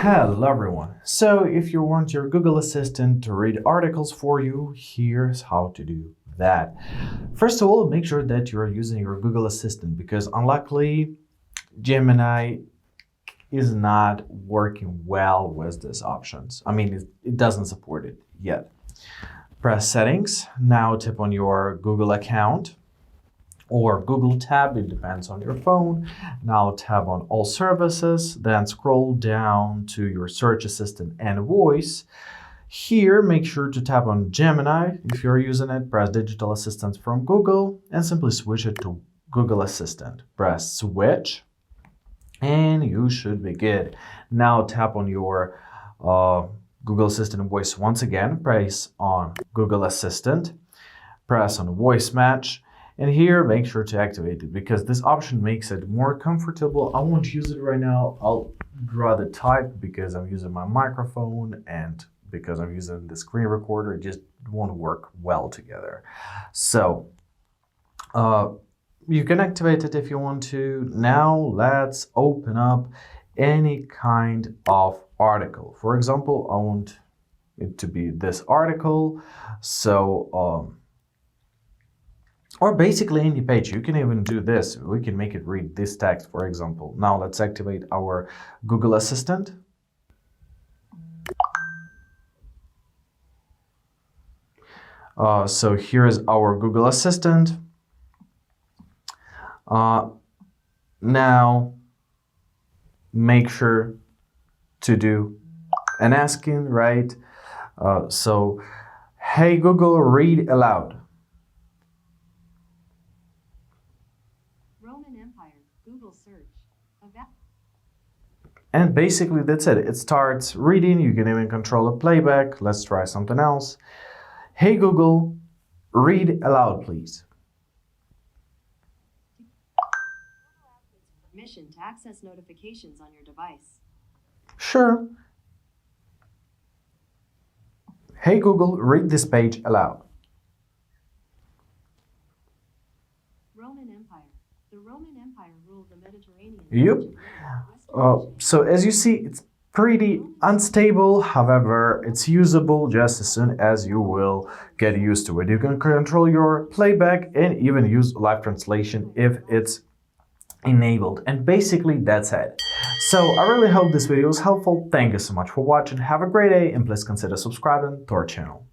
Hello everyone. So if you want your Google Assistant to read articles for you, here's how to do that. First of all, make sure that you're using your Google Assistant because unluckily Gemini is not working well with these options. I mean, it doesn't support it yet. Press settings. Now tap on your Google account or Google tab, it depends on your phone. Now tap on all services, then scroll down to your search assistant and voice. Here, make sure to tap on Gemini. If you're using it, press digital assistant from Google and simply switch it to Google Assistant. Press switch and you should be good. Now tap on your Google Assistant voice once again, press on Google Assistant, press on voice match. And here, make sure to activate it because this option makes it more comfortable. I won't use it right now. I'll rather type because I'm using my microphone and because I'm using the screen recorder, it just won't work well together. So you can activate it if you want to. Now let's open up any kind of article. For example, I want it to be this article. So or basically any page. You can even do this. We can make it read this text, for example. Now let's activate our Google Assistant. So here is our Google Assistant. Now make sure to do an asking, right? So, hey Google, read aloud. Google search. And basically that's it. It starts reading. You can even control a playback. Let's try something else. Hey Google, read aloud, please. Permission to access notifications on your device. Sure. Hey Google, read this page aloud. Roman Empire. The Roman Empire ruled the Mediterranean. Yep. So as you see, it's pretty unstable. However, it's usable just as soon as you will get used to it. You can control your playback and even use live translation if it's enabled. And basically that's it. So I really hope this video was helpful. Thank you so much for watching. Have a great day and please consider subscribing to our channel.